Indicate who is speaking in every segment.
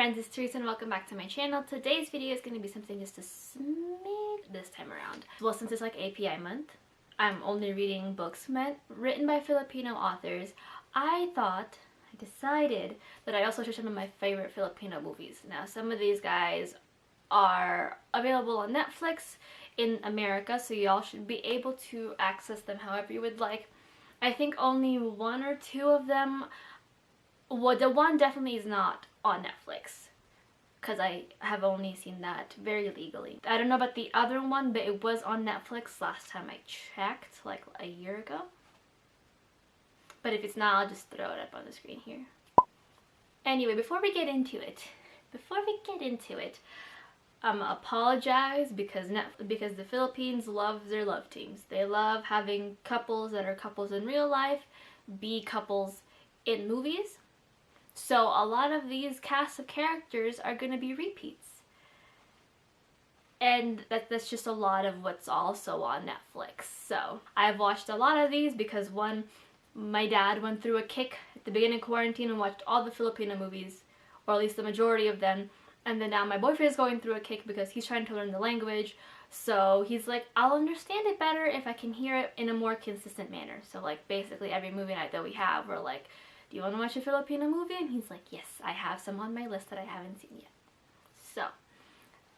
Speaker 1: friends, it's Teresa and welcome back to my channel. Today's video is going to be something just a smidge this time around. Well, since it's like API month, I'm only reading books written by Filipino authors. I decided that I also should show some of my favorite Filipino movies. Now, some of these guys are available on Netflix in America, so y'all should be able to access them however you would like. I think only one or two of them, well, the one definitely is not on Netflix because I have only seen that very legally. I don't know about the other one, but it was on Netflix last time I checked, like a year ago. But if it's not, I'll just throw it up on the screen here. Anyway, before we get into it, apologize because the Philippines loves their love teams. They love having couples that are couples in real life be couples in movies. So a lot of these casts of characters are going to be repeats. And that's just a lot of what's also on Netflix. So I've watched a lot of these because one, my dad went through a kick at the beginning of quarantine and watched all the Filipino movies, or at least the majority of them. And then now my boyfriend is going through a kick because he's trying to learn the language. So he's like, I'll understand it better if I can hear it in a more consistent manner. So like basically every movie night that we have, we're like, do you want to watch a Filipino movie? And he's like, yes, I have some on my list that I haven't seen yet. So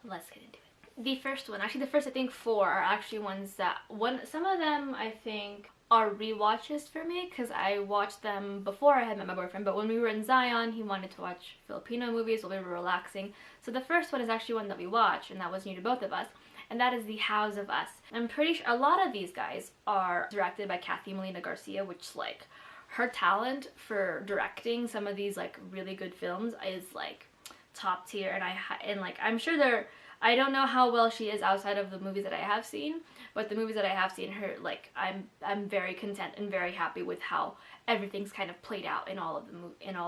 Speaker 1: let's get into it. The first one, actually the first I think four are actually ones that, some of them I think are rewatches for me because I watched them before I had met my boyfriend, but when we were in Zion, he wanted to watch Filipino movies while we were relaxing. So the first one is actually one that we watched, and that was new to both of us, and that is The Hows of Us. I'm pretty sure a lot of these guys are directed by Cathy Molina Garcia, which like her talent for directing some of these like really good films is like top tier, and like I'm sure I don't know how well she is outside of the movies that I have seen, but the movies that I have seen her, like I'm very content and very happy with how everything's kind of played out in all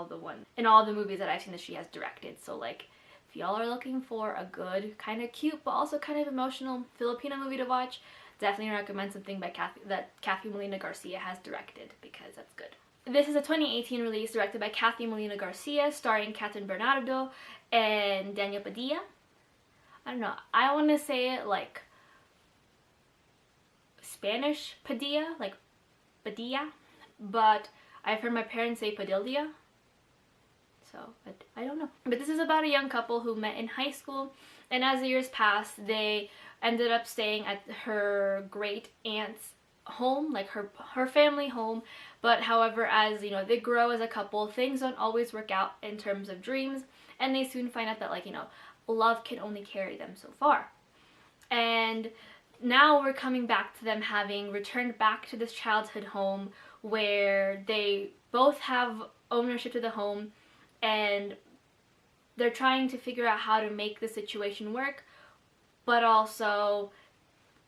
Speaker 1: the movies that I've seen that she has directed. So like if y'all are looking for a good kind of cute but also kind of emotional Filipino movie to watch, definitely recommend something by Cathy Molina Garcia has directed because that's good. This is a 2018 release directed by Cathy Molina Garcia, starring Catherine Bernardo and Daniel Padilla. I don't know, I want to say it like Spanish Padilla, like Padilla, but I've heard my parents say Padilla, so but I don't know. But this is about a young couple who met in high school, and as the years passed, they ended up staying at her great aunt's home, like her family home. But however, as you know, they grow as a couple, things don't always work out in terms of dreams, and they soon find out that, like, you know, love can only carry them so far. And now we're coming back to them having returned back to this childhood home where they both have ownership to the home, and they're trying to figure out how to make the situation work, but also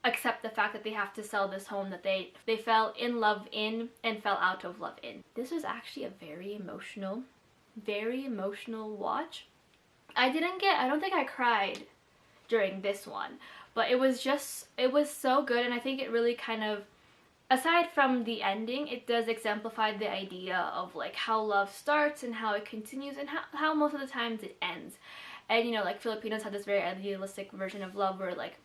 Speaker 1: accept the fact that they have to sell this home that they fell in love in and fell out of love in. This was actually a very emotional watch. I don't think I cried during this one, but it was so good, and I think it really kind of, aside from the ending, it does exemplify the idea of like how love starts and how it continues and how most of the times it ends. And you know, like Filipinos have this very idealistic version of love where like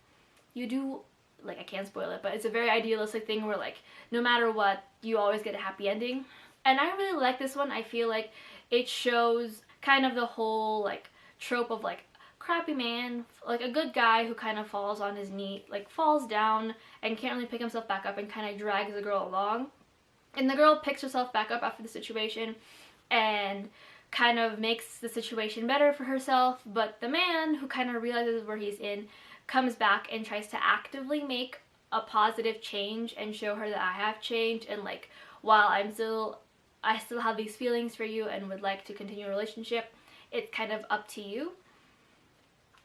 Speaker 1: you do, like I can't spoil it, but it's a very idealistic thing where like no matter what, you always get a happy ending. And I really like this one. I feel like it shows kind of the whole like trope of like crappy man, like a good guy who kind of falls on his knee, like falls down and can't really pick himself back up and kind of drags the girl along. And the girl picks herself back up after the situation and kind of makes the situation better for herself, but the man, who kind of realizes where he's in, comes back and tries to actively make a positive change and show her that I have changed, and like while I still have these feelings for you and would like to continue a relationship, it's kind of up to you.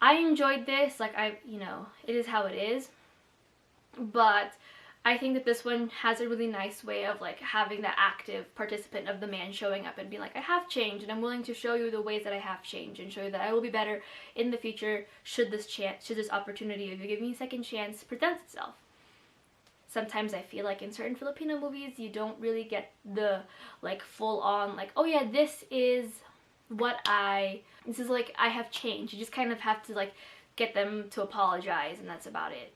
Speaker 1: I enjoyed this, like you know, it is how it is, but I think that this one has a really nice way of like having that active participant of the man showing up and being like, I have changed and I'm willing to show you the ways that I have changed and show you that I will be better in the future should this opportunity, if you give me a second chance, present itself. Sometimes I feel like in certain Filipino movies you don't really get the like full on like, oh yeah, this is this is like, I have changed. You just kind of have to like get them to apologize, and that's about it.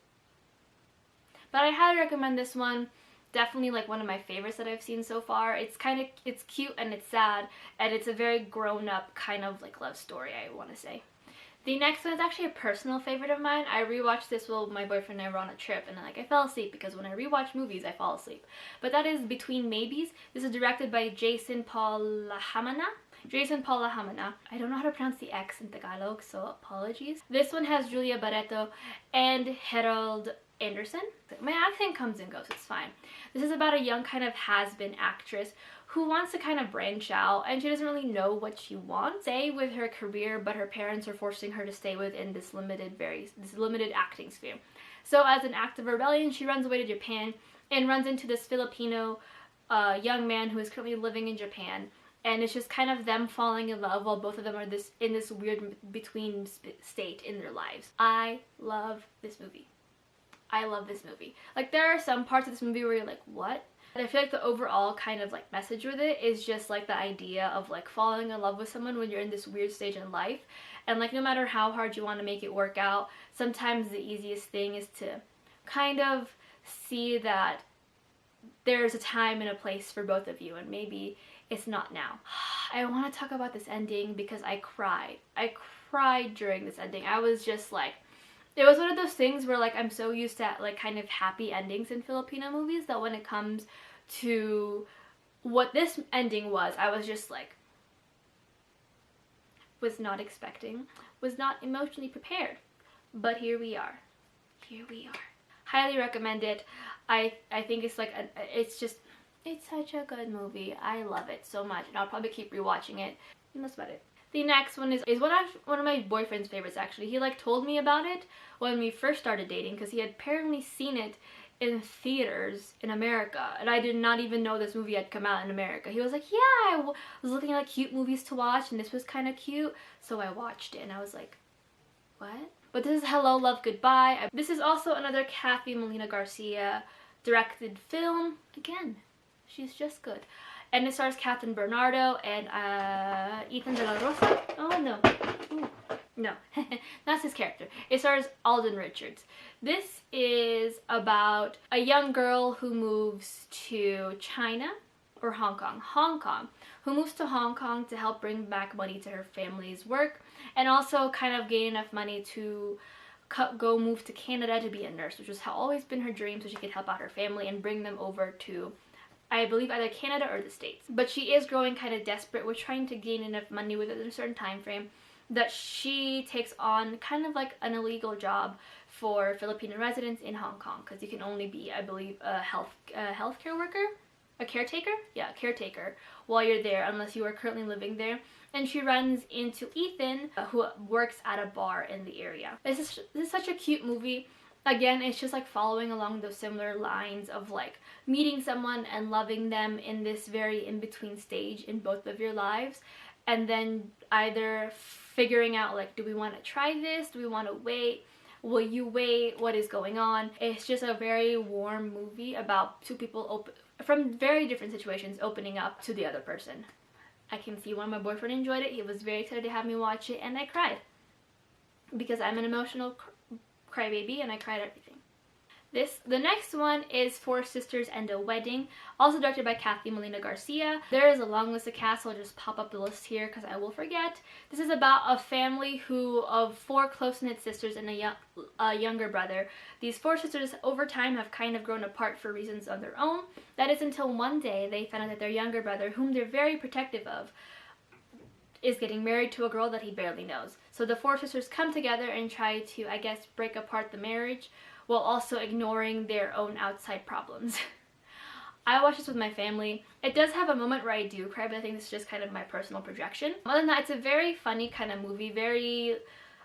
Speaker 1: But I highly recommend this one. Definitely like one of my favorites that I've seen so far. It's cute and it's sad, and it's a very grown-up kind of like love story, I want to say. The next one is actually a personal favorite of mine. I rewatched this while my boyfriend and I were on a trip, and like I fell asleep because when I rewatch movies, I fall asleep. But that is Between Maybes. This is directed by Jason Paulahamana. I don't know how to pronounce the X in Tagalog, so apologies. This one has Julia Barreto and Harold Anderson. My accent comes and goes, it's fine. This is about a young kind of has-been actress who wants to kind of branch out, and she doesn't really know what she wants stay with her career, but her parents are forcing her to stay within this limited acting sphere. So as an act of rebellion, she runs away to Japan and runs into this Filipino young man who is currently living in Japan. And it's just kind of them falling in love while both of them are in this weird between state in their lives. I love this movie. I love this movie. Like, there are some parts of this movie where you're like, what? And I feel like the overall kind of like message with it is just like the idea of like falling in love with someone when you're in this weird stage in life. And like, no matter how hard you want to make it work out, sometimes the easiest thing is to kind of see that there's a time and a place for both of you, and maybe it's not now. I want to talk about this ending because I cried. I cried during this ending. I was just like, it was one of those things where like I'm so used to like kind of happy endings in Filipino movies that when it comes to what this ending was, I was just like, was not expecting, was not emotionally prepared. But here we are. Here we are. Highly recommend it. I think it's like, it's such a good movie. I love it so much, and I'll probably keep rewatching it. And that's about it. The next one is one of my boyfriend's favorites, actually. He like told me about it when we first started dating because he had apparently seen it in theaters in America, and I did not even know this movie had come out in America. He was like, yeah, I was looking at like cute movies to watch, and this was kind of cute, so I watched it, and I was like, what? But this is Hello, Love, Goodbye. This is also another Cathy Molina Garcia directed film. Again, she's just good. And it stars Catherine Bernardo and Ethan De La Rosa. Oh, no. Ooh. No, that's his character. It stars Alden Richards. This is about a young girl who moves to China or Hong Kong, who moves to Hong Kong to help bring back money to her family's work, and also kind of gain enough money to go move to Canada to be a nurse, which has always been her dream, so she could help out her family and bring them over to, I believe, either Canada or the States. But she is growing kind of desperate with trying to gain enough money within a certain time frame that she takes on kind of like an illegal job for Filipino residents in Hong Kong, because you can only be, I believe, a healthcare worker? A caretaker? Yeah, a caretaker while you're there, unless you are currently living there. And she runs into Ethan, who works at a bar in the area. This is such a cute movie. Again, it's just like following along those similar lines of like meeting someone and loving them in this very in-between stage in both of your lives, and then either figuring out like, do we want to try this? Do we want to wait? Will you wait? What is going on? It's just a very warm movie about two people from very different situations opening up to the other person. I can see why my boyfriend enjoyed it. He was very excited to have me watch it, and I cried. Because I'm an emotional crybaby, and I cried at everything. The next one is Four Sisters and a Wedding, also directed by Cathy Molina Garcia. There is a long list of cast, so I'll just pop up the list here because I will forget. This is about a family of four close-knit sisters and a younger brother. These four sisters over time have kind of grown apart for reasons of their own. That is until one day they found out that their younger brother, whom they're very protective of, is getting married to a girl that he barely knows. So the four sisters come together and try to, I guess, break apart the marriage, while also ignoring their own outside problems. I watched this with my family. It does have a moment where I do cry, but I think this is just kind of my personal projection. Other than that, it's a very funny kind of movie, very,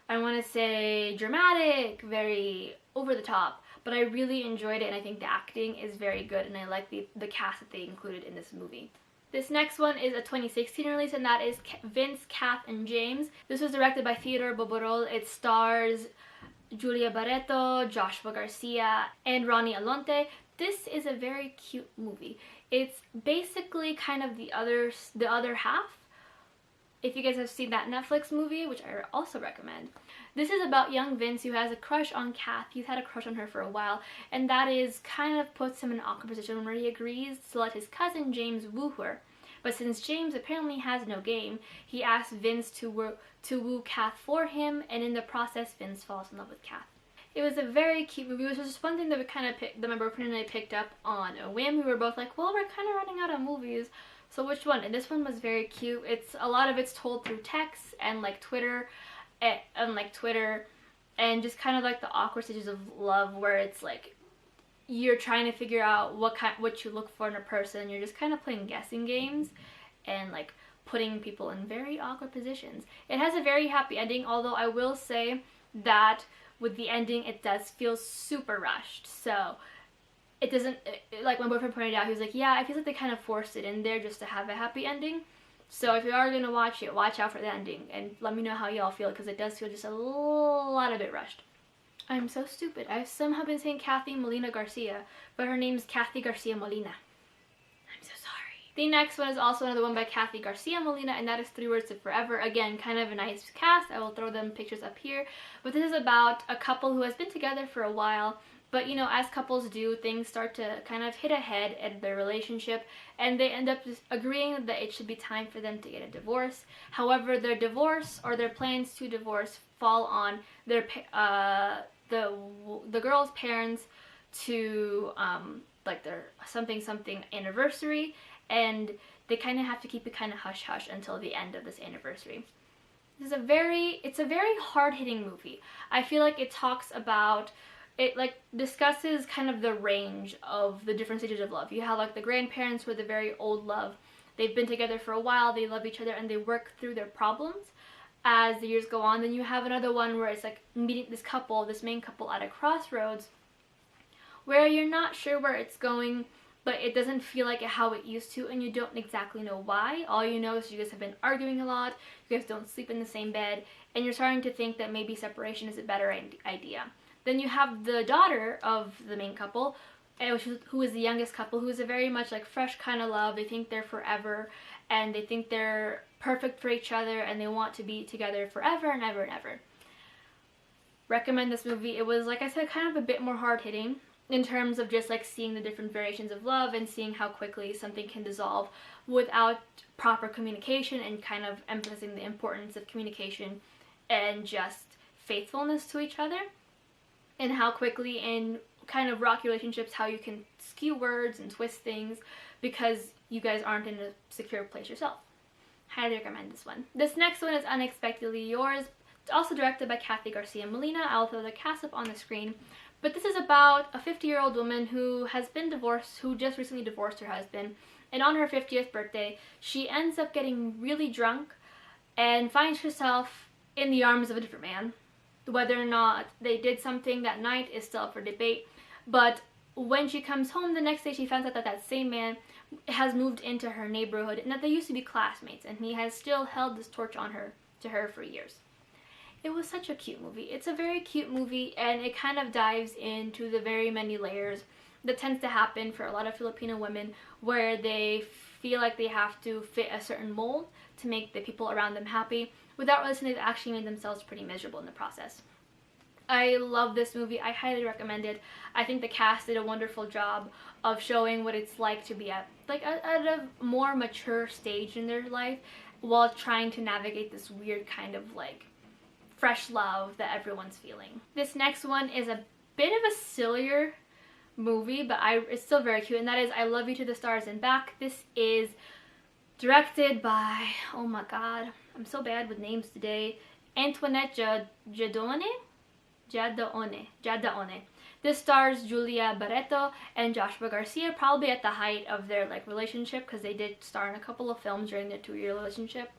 Speaker 1: I want to say, dramatic, very over the top, but I really enjoyed it, and I think the acting is very good, and I like the cast that they included in this movie. This next one is a 2016 release, and that is Vince, Kath, and James. This was directed by Theodore Boborol. It stars Julia Barreto, Joshua Garcia, and Ronnie Alonte. This is a very cute movie. It's basically kind of the other half if you guys have seen that Netflix movie, which I also recommend. This is about young Vince who has a crush on Kath. He's had a crush on her for a while, and that is kind of puts him in an awkward position where he agrees to let his cousin James woo her. But since James apparently has no game, he asks Vince to woo Kath for him, and in the process, Vince falls in love with Kath. It was a very cute movie. It was just one thing that we kind of that my boyfriend and I picked up on a whim. We were both like, well, we're kind of running out of movies, so which one? And this one was very cute. It's a lot of it's told through text and like Twitter, and just kind of like the awkward stages of love where it's like you're trying to figure out what you look for in a person. You're just kind of playing guessing games and like putting people in very awkward positions. It has a very happy ending, although I will say that with the ending it does feel super rushed. So it doesn't, like my boyfriend pointed out, he was like, yeah, I feel like they kind of forced it in there just to have a happy ending. So if you are going to watch it, watch out for the ending and let me know how y'all feel, because it does feel just a lot of it rushed. I'm so stupid. I've somehow been saying Kathy Molina Garcia, but her name's Kathy Garcia Molina. I'm so sorry. The next one is also another one by Kathy Garcia Molina, and that is 3 Words to Forever. Again, kind of a nice cast. I will throw them pictures up here. But this is about a couple who has been together for a while, but you know, as couples do, things start to kind of hit ahead in their relationship, and they end up just agreeing that it should be time for them to get a divorce. However, their divorce or their plans to divorce fall on their the girl's parents to like their something anniversary, and they kind of have to keep it kind of hush hush until the end of this anniversary. It's a very hard-hitting movie. I feel like it talks about, it like discusses kind of the range of the different stages of love. You have like the grandparents who are the very old love. They've been together for a while, they love each other, and they work through their problems as the years go on. Then you have another one where it's like meeting this main couple at a crossroads where you're not sure where it's going, but it doesn't feel like how it used to, and you don't exactly know why. All you know is you guys have been arguing a lot, you guys don't sleep in the same bed, and you're starting to think that maybe separation is a better idea. Then you have the daughter of the main couple, who is the youngest couple, who is a very much like fresh kind of love. They think they're forever, and they think they're perfect for each other, and they want to be together forever and ever and ever. Recommend this movie. It was, like I said, kind of a bit more hard-hitting in terms of just like seeing the different variations of love and seeing how quickly something can dissolve without proper communication, and kind of emphasizing the importance of communication and just faithfulness to each other, and how quickly in kind of rocky relationships how you can skew words and twist things because you guys aren't in a secure place yourself. Highly recommend this one. This next one is Unexpectedly Yours. It's also directed by Kathy Garcia Molina. I'll throw the cast up on the screen. But this is about a 50-year-old woman who has been divorced, who just recently divorced her husband. And on her 50th birthday, she ends up getting really drunk and finds herself in the arms of a different man. Whether or not they did something that night is still up for debate. But when she comes home the next day, she finds out that that same man has moved into her neighborhood, and that they used to be classmates, and he has still held this torch on her to her for years. It was such a cute movie. It's a very cute movie, and it kind of dives into the very many layers that tends to happen for a lot of Filipino women, where they feel like they have to fit a certain mold to make the people around them happy, without realizing they've actually made themselves pretty miserable in the process. I love this movie. I highly recommend it. I think the cast did a wonderful job of showing what it's like to be at a more mature stage in their life while trying to navigate this weird kind of like fresh love that everyone's feeling. This next one is a bit of a sillier movie, but it's still very cute, and that is I Love You to the Stars and Back. This is directed by, oh my god, I'm so bad with names today, Antoinette Jadone. This stars Julia Barreto and Joshua Garcia, probably at the height of their like relationship, because they did star in a couple of films during their 2-year relationship.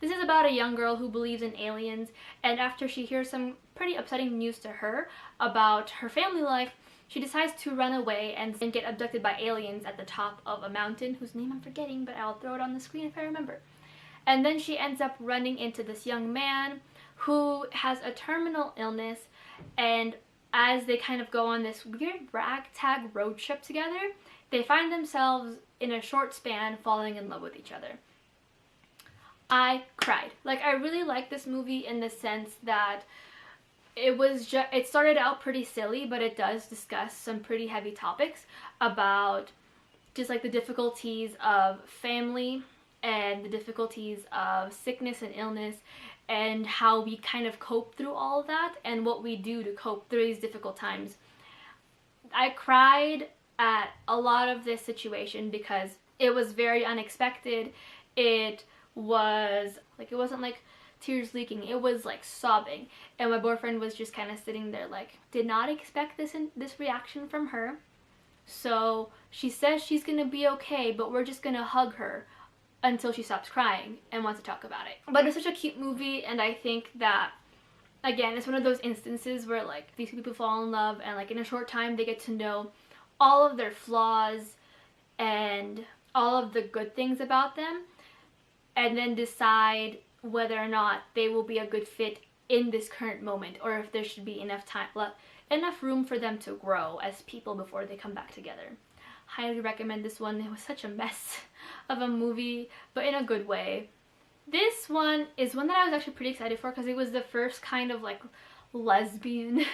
Speaker 1: This is about a young girl who believes in aliens, and after she hears some pretty upsetting news to her about her family life, she decides to run away and get abducted by aliens at the top of a mountain, whose name I'm forgetting, but I'll throw it on the screen if I remember. And then she ends up running into this young man who has a terminal illness, and as they kind of go on this weird ragtag road trip together, they find themselves in a short span falling in love with each other. I cried. Like, I really like this movie in the sense that it started out pretty silly, but it does discuss some pretty heavy topics about just like the difficulties of family and the difficulties of sickness and illness, and how we kind of cope through all of that and what we do to cope through these difficult times. I cried at a lot of this situation because it was very unexpected. It wasn't like tears leaking, it was like sobbing, and my boyfriend was just kind of sitting there like, did not expect this reaction from her. So she says she's gonna be okay, but we're just gonna hug her until she stops crying and wants to talk about it. But it's such a cute movie, and I think that, again, it's one of those instances where like these people fall in love and like in a short time they get to know all of their flaws and all of the good things about them, and then decide whether or not they will be a good fit in this current moment, or if there should be enough room for them to grow as people before they come back together. Highly recommend this one. It was such a mess of a movie, but in a good way. This one is one that I was actually pretty excited for because it was the first kind of like lesbian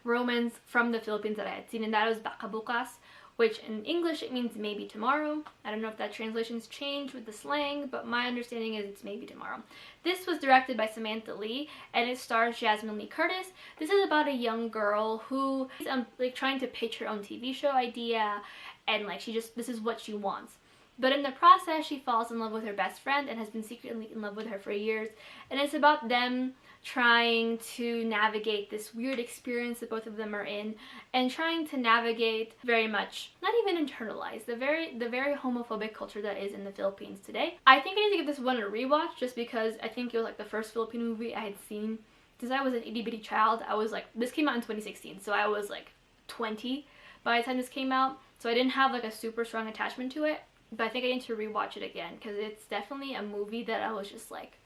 Speaker 1: romance from the Philippines that I had seen, and that was Baka Bukas, which in English it means maybe tomorrow. I don't know if that translation's changed with the slang, but my understanding is it's maybe tomorrow. This was directed by Samantha Lee, and it stars Jasmine Lee Curtis. This is about a young girl who is like trying to pitch her own TV show idea, and like this is what she wants. But in the process, she falls in love with her best friend and has been secretly in love with her for years. And it's about them trying to navigate this weird experience that both of them are in, and trying to navigate very much, not even internalize, the very homophobic culture that is in the Philippines today. I think I need to give this one a rewatch just because I think it was like the first Filipino movie I had seen since I was an itty bitty child. I was like, this came out in 2016, so I was like 20 by the time this came out, so I didn't have like a super strong attachment to it. But I think I need to rewatch it again because it's definitely a movie that I was just like,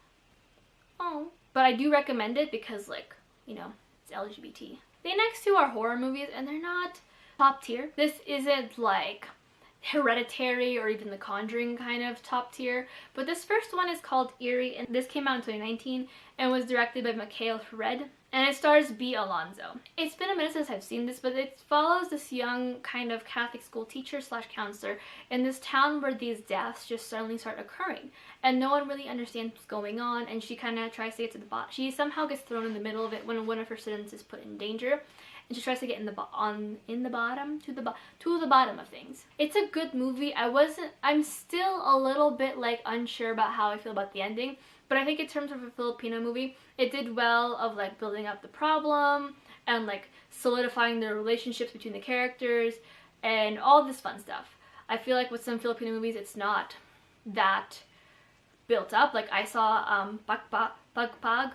Speaker 1: oh. But I do recommend it because, like, you know, it's LGBT. The next two are horror movies, and they're not top tier. This isn't like Hereditary or even The Conjuring kind of top tier, but this first one is called Eerie, and this came out in 2019 and was directed by Mikhail Red, and it stars B. Alonzo. It's been a minute since I've seen this, but it follows this young kind of Catholic school teacher / counselor in this town where these deaths just suddenly start occurring, and no one really understands what's going on, and she kind of tries to get to the bottom. She somehow gets thrown in the middle of it when one of her students is put in danger, and she tries to get to the bottom of things. It's a good movie. I'm still a little bit like unsure about how I feel about the ending, but I think in terms of a Filipino movie, it did well of like building up the problem and like solidifying the relationships between the characters and all this fun stuff. I feel like with some Filipino movies, it's not that built up. Like I saw Pagpag.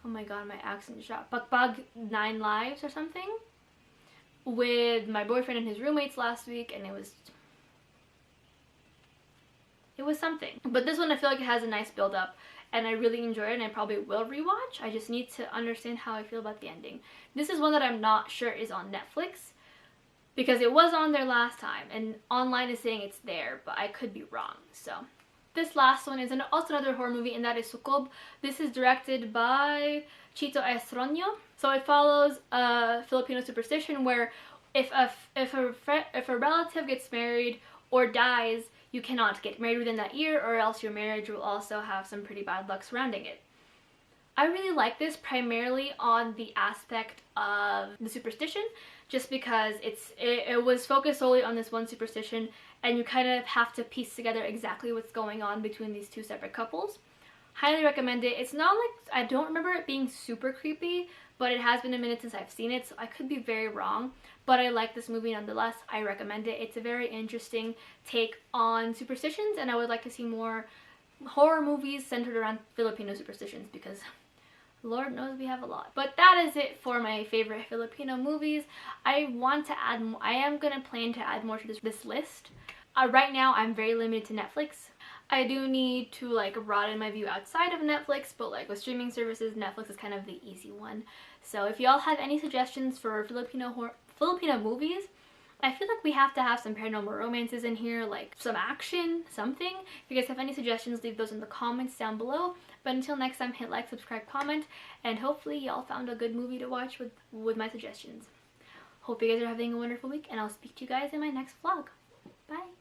Speaker 1: Oh my god, my accent shot. Pagpag 9 Lives or something with my boyfriend and his roommates last week, and it was something. But this one I feel like it has a nice build up, and I really enjoy it, and I probably will rewatch. I just need to understand how I feel about the ending. This is one that I'm not sure is on Netflix because it was on there last time, and online is saying it's there, but I could be wrong. So this last one is also another horror movie, and that is Sukob. This is directed by Chito Estronio. So it follows a Filipino superstition where if a relative gets married or dies, you cannot get married within that year, or else your marriage will also have some pretty bad luck surrounding it. I really like this primarily on the aspect of the superstition, just because it was focused solely on this one superstition, and you kind of have to piece together exactly what's going on between these two separate couples. Highly recommend it. It's not like, I don't remember it being super creepy, but it has been a minute since I've seen it, so I could be very wrong. But I like this movie nonetheless. I recommend it. It's a very interesting take on superstitions, and I would like to see more horror movies centered around Filipino superstitions because Lord knows we have a lot. But that is it for my favorite Filipino movies. I am going to plan to add more to this list. Right now, I'm very limited to Netflix. I do need to like broaden my view outside of Netflix, but like with streaming services, Netflix is kind of the easy one. So if y'all have any suggestions for Filipino movies, I feel like we have to have some paranormal romances in here, like some action, something. If you guys have any suggestions, leave those in the comments down below. But until next time, hit like, subscribe, comment, and hopefully y'all found a good movie to watch with my suggestions. Hope you guys are having a wonderful week, and I'll speak to you guys in my next vlog. Bye!